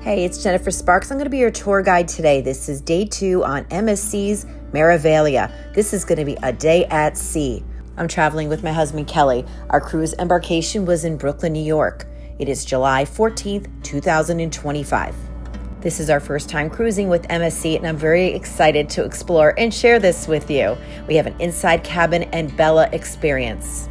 Hey, it's Jennifer Sparks. I'm going to be your tour guide today. This is day 2 on MSC's Meraviglia. This is going to be a day at sea. I'm traveling with my husband, Kelly. Our cruise embarkation was in Brooklyn, New York. It is July 14th, 2025. This is our first time cruising with MSC, and I'm very excited to explore and share this with you. We have an inside cabin and Bella experience.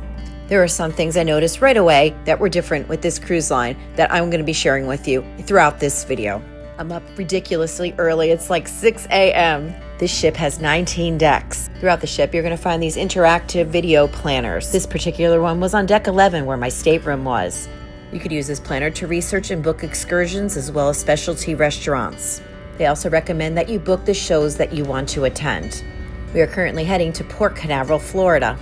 There are some things I noticed right away that were different with this cruise line that I'm going to be sharing with you throughout this video. I'm up ridiculously early. It's like 6 a.m. This ship has 19 decks. Throughout the ship, you're going to find these interactive video planners. This particular one was on deck 11 where my stateroom was. You could use this planner to research and book excursions as well as specialty restaurants. They also recommend that you book the shows that you want to attend. We are currently heading to Port Canaveral, Florida.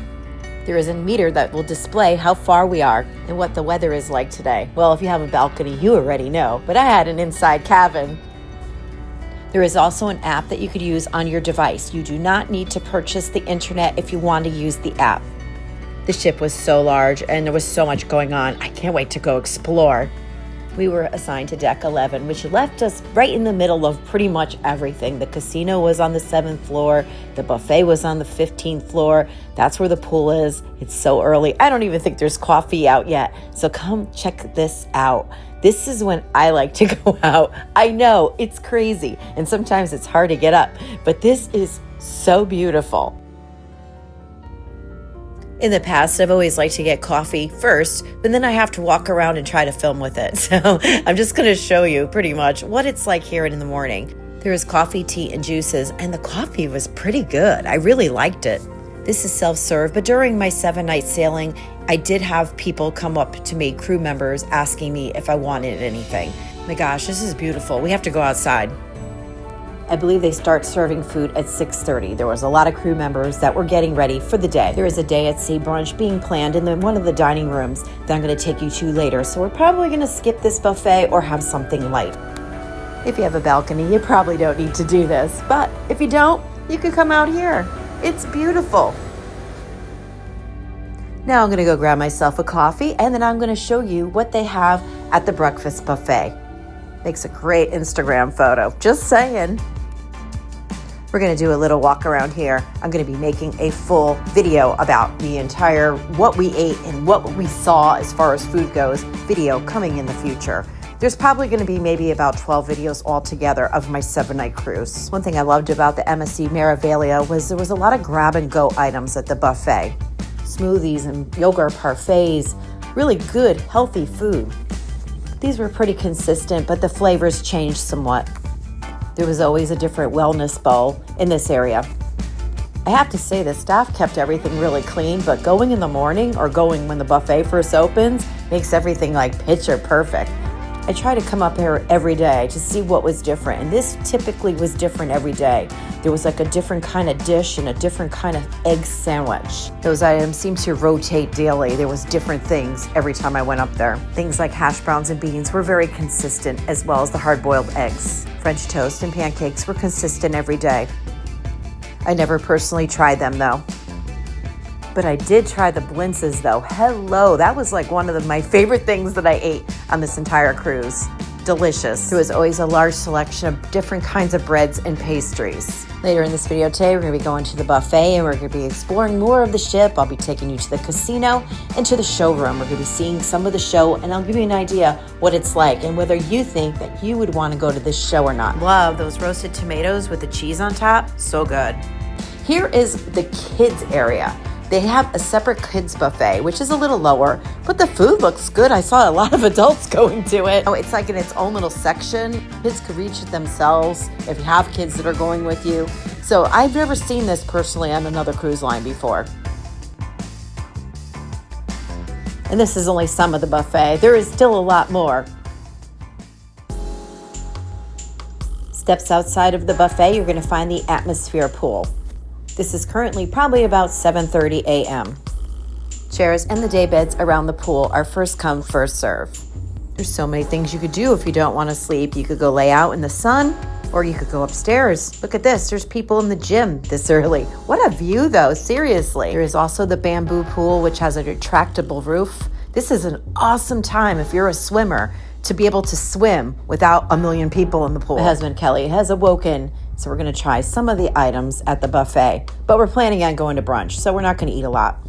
There is a meter that will display how far we are and what the weather is like today. Well, if you have a balcony, you already know, but I had an inside cabin. There is also an app that you could use on your device. You do not need to purchase the internet if you want to use the app. The ship was so large and there was so much going on. I can't wait to go explore. We were assigned to deck 11, which left us right in the middle of pretty much everything. The casino was on the 7th floor. The buffet was on the 15th floor. That's where the pool is. It's so early. I don't even think there's coffee out yet. So come check this out. This is when I like to go out. I know it's crazy and sometimes it's hard to get up, but this is so beautiful. In the past, I've always liked to get coffee first, but then I have to walk around and try to film with it. So I'm just going to show you pretty much what it's like here in the morning. There is coffee, tea, and juices, and the coffee was pretty good. I really liked it. This is self-serve, but during my 7-night sailing, I did have people come up to me, crew members, asking me if I wanted anything. My gosh, this is beautiful. We have to go outside. I believe they start serving food at 6:30. There was a lot of crew members that were getting ready for the day. There is a day at sea brunch being planned in one of the dining rooms that I'm going to take you to later. So we're probably going to skip this buffet or have something light. If you have a balcony, you probably don't need to do this. But if you don't, you can come out here. It's beautiful. Now I'm going to go grab myself a coffee and then I'm going to show you what they have at the breakfast buffet. Makes a great Instagram photo. Just saying. We're going to do a little walk around here. I'm going to be making a full video about the entire what we ate and what we saw as far as food goes video coming in the future. There's probably going to be maybe about 12 videos altogether of my 7-night cruise. One thing I loved about the MSC Meraviglia was there was a lot of grab and go items at the buffet. Smoothies and yogurt parfaits, really good, healthy food. These were pretty consistent, but the flavors changed somewhat. There was always a different wellness bowl in this area. I have to say the staff kept everything really clean, but going in the morning or going when the buffet first opens makes everything like picture perfect. I try to come up here every day to see what was different, and this typically was different every day. There was like a different kind of dish and a different kind of egg sandwich. Those items seem to rotate daily. There was different things every time I went up there. Things like hash browns and beans were very consistent, as well as the hard-boiled eggs. French toast and pancakes were consistent every day. I never personally tried them though. But I did try the blintzes though. Hello, that was like one of my favorite things that I ate on this entire cruise. Delicious. There was always a large selection of different kinds of breads and pastries. Later in this video today, we're going to be going to the buffet and we're going to be exploring more of the ship. I'll be taking you to the casino and to the showroom. We're going to be seeing some of the show and I'll give you an idea what it's like and whether you think that you would want to go to this show or not. Love those roasted tomatoes with the cheese on top. So good. Here is the kids area. They have a separate kids buffet, which is a little lower, but the food looks good. I saw a lot of adults going to it. Oh, it's like in its own little section. Kids could reach it themselves if you have kids that are going with you. So I've never seen this personally on another cruise line before. And this is only some of the buffet. There is still a lot more. Steps outside of the buffet, you're going to find the atmosphere pool. This is currently probably about 7:30 a.m. Chairs and the day beds around the pool are first come, first serve. There's so many things you could do if you don't want to sleep. You could go lay out in the sun or you could go upstairs. Look at this. There's people in the gym this early. What a view though, seriously. There is also the bamboo pool, which has a retractable roof. This is an awesome time if you're a swimmer to be able to swim without a million people in the pool. My husband Kelly has awoken, so we're going to try some of the items at the buffet, but we're planning on going to brunch, so we're not going to eat a lot.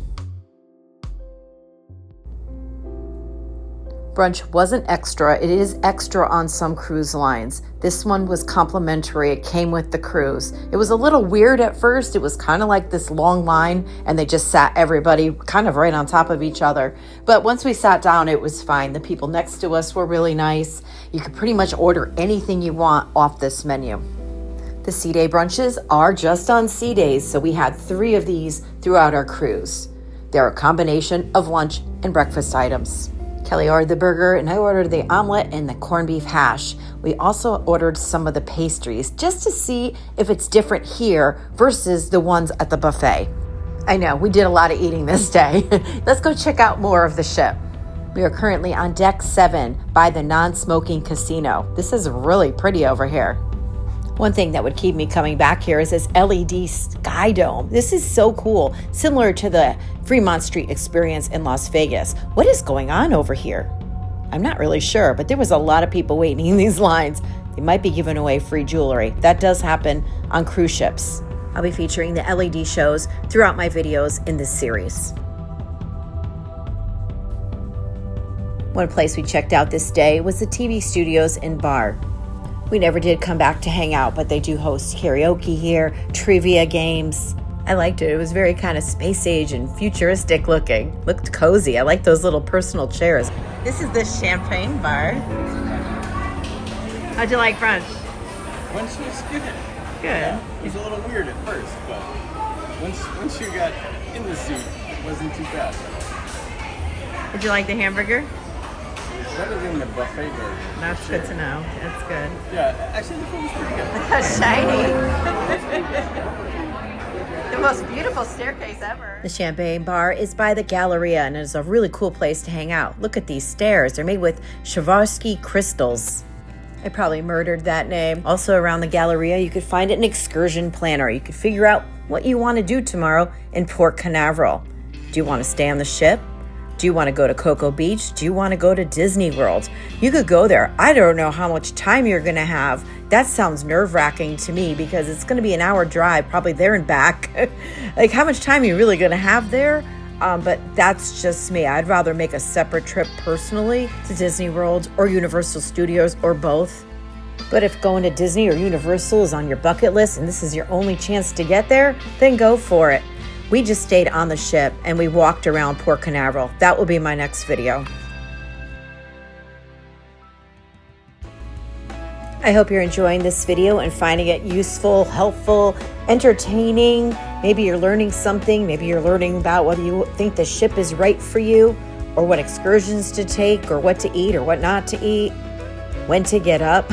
Brunch wasn't extra. It is extra on some cruise lines. This one was complimentary. It came with the cruise. It was a little weird at first. It was kind of like this long line, and they just sat everybody kind of right on top of each other. But once we sat down, it was fine. The people next to us were really nice. You could pretty much order anything you want off this menu. The Sea Day brunches are just on Sea Days, so we had 3 of these throughout our cruise. They're a combination of lunch and breakfast items. Kelly ordered the burger and I ordered the omelet and the corned beef hash. We also ordered some of the pastries just to see if it's different here versus the ones at the buffet. I know, we did a lot of eating this day. Let's go check out more of the ship. We are currently on deck 7 by the non-smoking casino. This is really pretty over here. One thing that would keep me coming back here is this LED sky dome. This is so cool, similar to the Fremont Street experience in Las Vegas. What is going on over here? I'm not really sure, but there was a lot of people waiting in these lines. They might be giving away free jewelry. That does happen on cruise ships. I'll be featuring the LED shows throughout my videos in this series. One place we checked out this day was the TV studios and bar. We never did come back to hang out, but they do host karaoke here, trivia games. I liked it. It was very kind of space age and futuristic looking. Looked cozy. I like those little personal chairs. This is the champagne bar. How'd you like brunch? Brunch was good. Good. Yeah, it was a little weird at first, but once you got in the seat, it wasn't too bad. Did you like the hamburger? Better than the buffet burger. That's good to know. That's good. Yeah, actually the food was pretty good. Shiny. The most beautiful staircase ever. The Champagne Bar is by the Galleria and is a really cool place to hang out. Look at these stairs. They're made with Swarovski crystals. I probably murdered that name. Also around the Galleria, you could find an excursion planner. You could figure out what you want to do tomorrow in Port Canaveral. Do you want to stay on the ship? Do you want to go to Cocoa Beach? Do you want to go to Disney World? You could go there. I don't know how much time you're going to have. That sounds nerve-wracking to me because it's going to be an hour drive, probably there and back. Like, how much time are you really going to have there? But that's just me. I'd rather make a separate trip personally to Disney World or Universal Studios or both. But if going to Disney or Universal is on your bucket list and this is your only chance to get there, then go for it. We just stayed on the ship and we walked around Port Canaveral. That will be my next video. I hope you're enjoying this video and finding it useful, helpful, entertaining. Maybe you're learning something. Maybe you're learning about whether you think the ship is right for you or what excursions to take or what to eat or what not to eat, when to get up.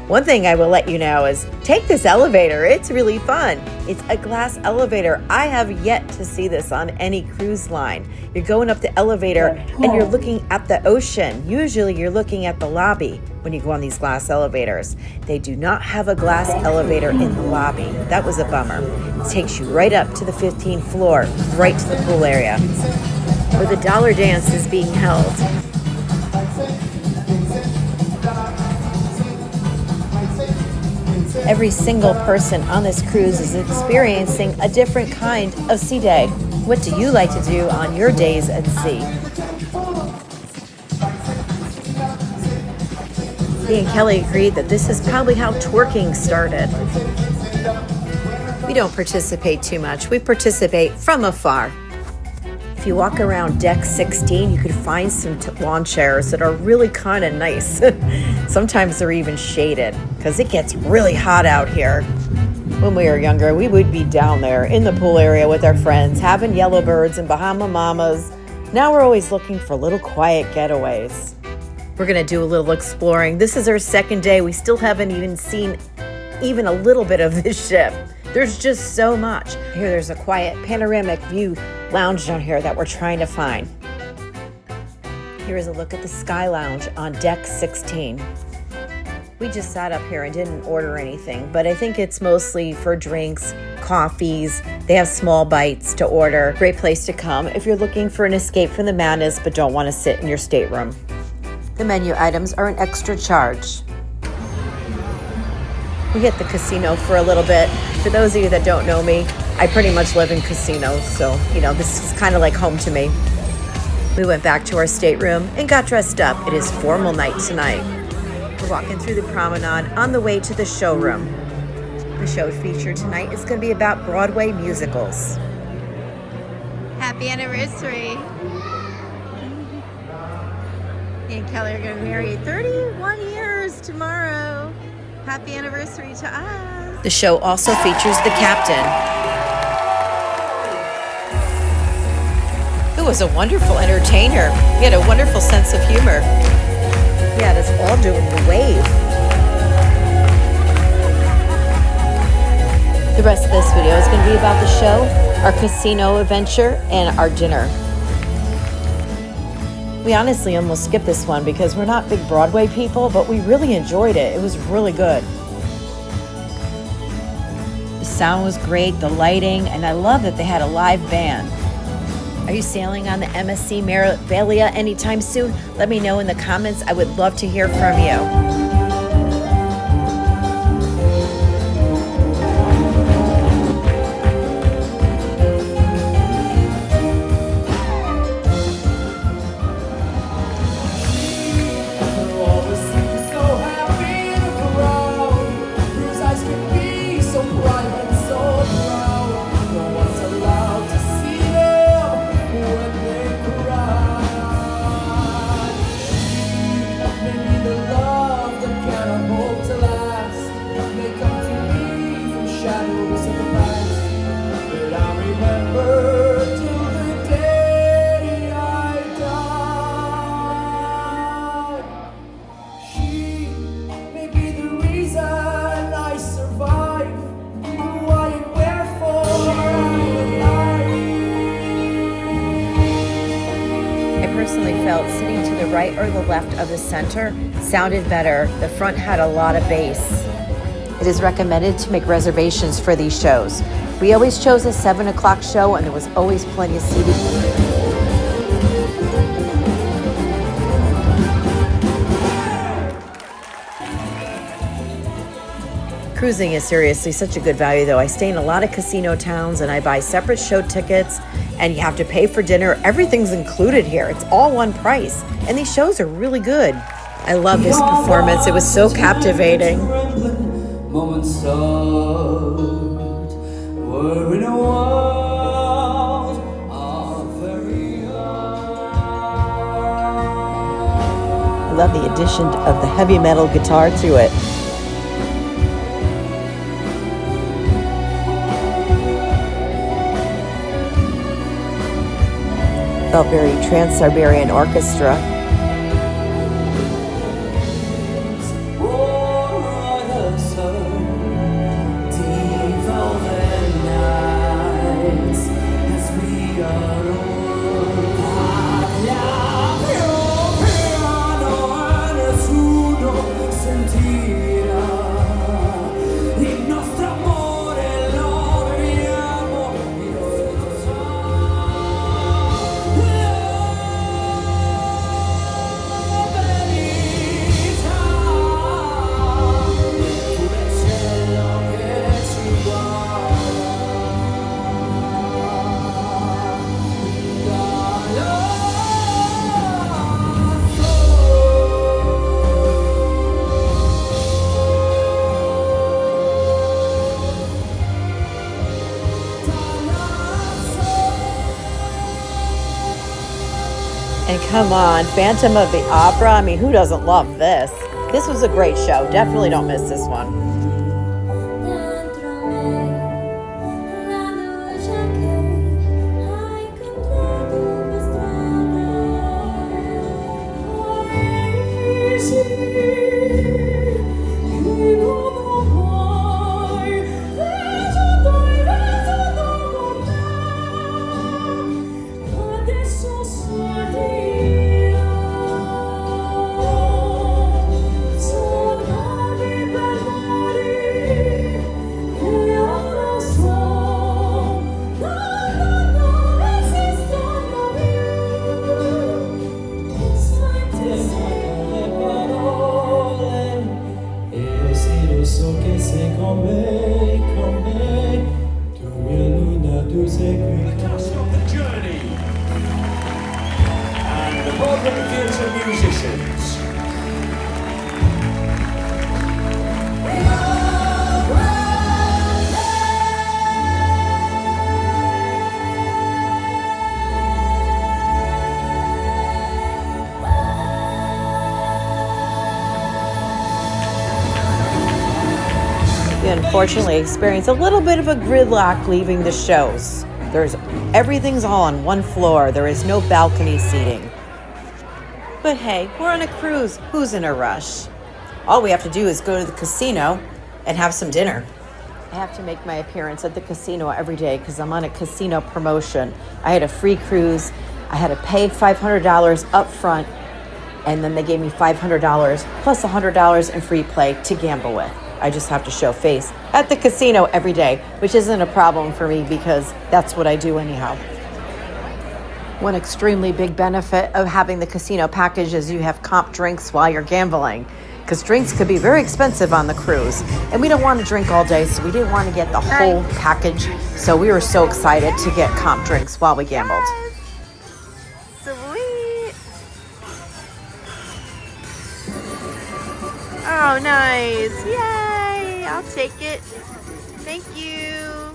One thing I will let you know is take this elevator. It's really fun. It's a glass elevator. I have yet to see this on any cruise line. You're going up the elevator and you're looking at the ocean. Usually you're looking at the lobby when you go on these glass elevators. They do not have a glass elevator in the lobby. That was a bummer. It takes you right up to the 15th floor, right to the pool area, where the dollar dance is being held. Every single person on this cruise is experiencing a different kind of sea day. What do you like to do on your days at sea? Me and Kelly agreed that this is probably how twerking started. We don't participate too much. We participate from afar. If you walk around deck 16, you could find some lawn chairs that are really kind of nice. Sometimes they're even shaded because it gets really hot out here. When we were younger, we would be down there in the pool area with our friends, having Yellowbirds and Bahama Mamas. Now we're always looking for little quiet getaways. We're going to do a little exploring. This is our second day. We still haven't even seen even a little bit of this ship. There's just so much. Here, there's a quiet panoramic view lounge down here that we're trying to find. Here is a look at the Sky Lounge on deck 16. We just sat up here and didn't order anything, but I think it's mostly for drinks, coffees. They have small bites to order. Great place to come if you're looking for an escape from the madness but don't want to sit in your stateroom. The menu items are an extra charge. We hit the casino for a little bit. For those of you that don't know me, I pretty much live in casinos, so, this is kind of like home to me. We went back to our stateroom and got dressed up. It is formal night tonight. We're walking through the promenade on the way to the showroom. The show featured tonight is going to be about Broadway musicals. Happy anniversary. Me and Kelly are going to marry 31 years tomorrow. Happy anniversary to us. The show also features the captain, who was a wonderful entertainer. He had a wonderful sense of humor. He had us all doing the wave. The rest of this video is going to be about the show, our casino adventure, and our dinner. We honestly almost skipped this one because we're not big Broadway people, but we really enjoyed it. It was really good. The sound was great, the lighting, and I love that they had a live band. Are you sailing on the MSC Meraviglia anytime soon? Let me know in the comments. I would love to hear from you. Felt sitting to the right or the left of the center sounded better. The front had a lot of bass. It is recommended to make reservations for these shows. We always chose a 7 o'clock show and there was always plenty of seating. Cruising is seriously such a good value though. I stay in a lot of casino towns and I buy separate show tickets. And you have to pay for dinner. Everything's included here. It's all one price. And these shows are really good. I love this performance. It was so captivating. Moments start. We're in a world of very I love the addition of the heavy metal guitar to it. Felt very Trans-Siberian Orchestra. And come on, Phantom of the Opera. I mean, who doesn't love this? This was a great show. Definitely don't miss this one. unfortunately experience a little bit of a gridlock leaving the shows. Everything's all on one floor. There is no balcony seating. But hey, we're on a cruise. Who's in a rush? All we have to do is go to the casino and have some dinner. I have to make my appearance at the casino every day because I'm on a casino promotion. I had a free cruise. I had to pay $500 up front, and then they gave me $500 plus $100 in free play to gamble with. I just have to show face at the casino every day, which isn't a problem for me because that's what I do anyhow. One extremely big benefit of having the casino package is you have comp drinks while you're gambling, because drinks could be very expensive on the cruise, and we don't want to drink all day, so we didn't want to get the whole package. So we were so excited to get comp drinks while we gambled. Sweet. Oh, nice. Yay. I'll take it. Thank you.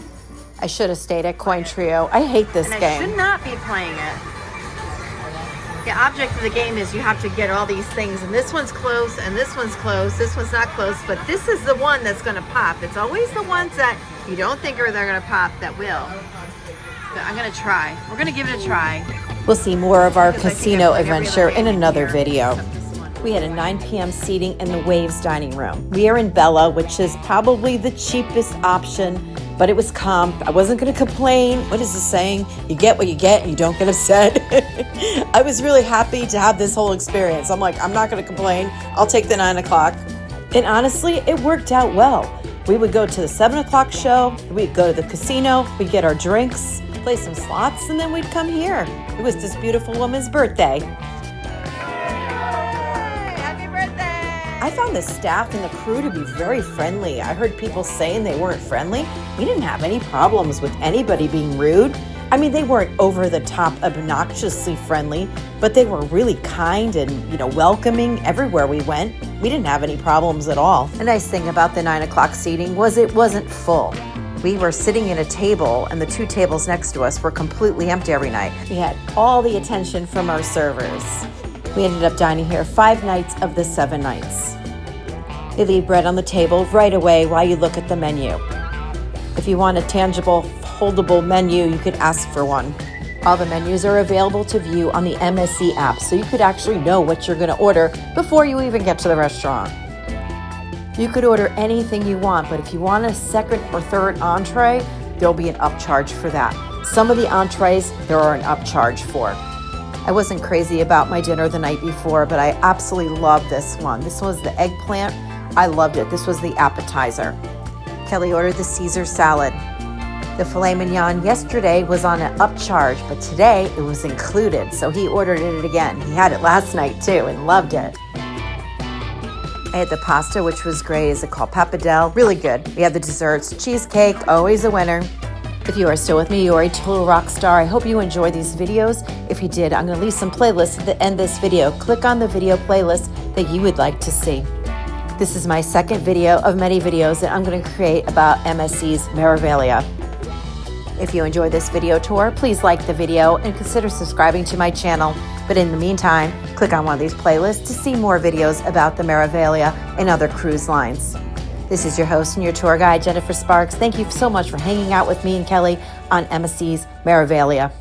I should have stayed at Coin Trio. I hate this And game. I should not be playing it. The object of the game is you have to get all these things, and this one's close, and this one's close, this one's not close, but this is the one that's going to pop. It's always the ones that you don't think they're going to pop that will. But I'm going to try. We're going to give it a try. We'll see more of our Because I think casino I've played every adventure other in game another here, video. except this one. We had a 9 p.m. seating in the Waves dining room. We are in Bella, which is probably the cheapest option, but it was comp. I wasn't going to complain. What is the saying? You get what you get and you don't get upset. I was really happy to have this whole experience. I'm like, I'm not going to complain. I'll take the 9 o'clock. And honestly, it worked out well. We would go to the 7 o'clock show. We'd go to the casino. We'd get our drinks, play some slots, and then we'd come here. It was this beautiful woman's birthday. Happy birthday! I found the staff and the crew to be very friendly. I heard people saying they weren't friendly. We didn't have any problems with anybody being rude. I mean, they weren't over the top obnoxiously friendly, but they were really kind and, welcoming everywhere we went. We didn't have any problems at all. The nice thing about the 9 o'clock seating was it wasn't full. We were sitting at a table, and the 2 tables next to us were completely empty every night. We had all the attention from our servers. We ended up dining here 5 nights of the 7 nights. They leave bread on the table right away while you look at the menu. If you want a tangible, holdable menu, you could ask for one. All the menus are available to view on the MSC app, so you could actually know what you're going to order before you even get to the restaurant. You could order anything you want, but if you want a second or third entree, there'll be an upcharge for that. Some of the entrees, there are an upcharge for. I wasn't crazy about my dinner the night before, but I absolutely loved this one. This was the eggplant. I loved it. This was the appetizer. Kelly ordered the Caesar salad. The filet mignon yesterday was on an upcharge, but today it was included, so he ordered it again. He had it last night too and loved it. I had the pasta, which was great. Is it called pappardelle? Really good. We have the desserts. Cheesecake, always a winner. If you are still with me, you're a total rock star. I hope you enjoyed these videos. If you did, I'm going to leave some playlists at the end of this video. Click on the video playlist that you would like to see. This is my second video of many videos that I'm going to create about MSC's Meraviglia. If you enjoyed this video tour, please like the video and consider subscribing to my channel. But in the meantime, click on one of these playlists to see more videos about the Meraviglia and other cruise lines. This is your host and your tour guide, Jennifer Sparks. Thank you so much for hanging out with me and Kelly on MSC's Meraviglia.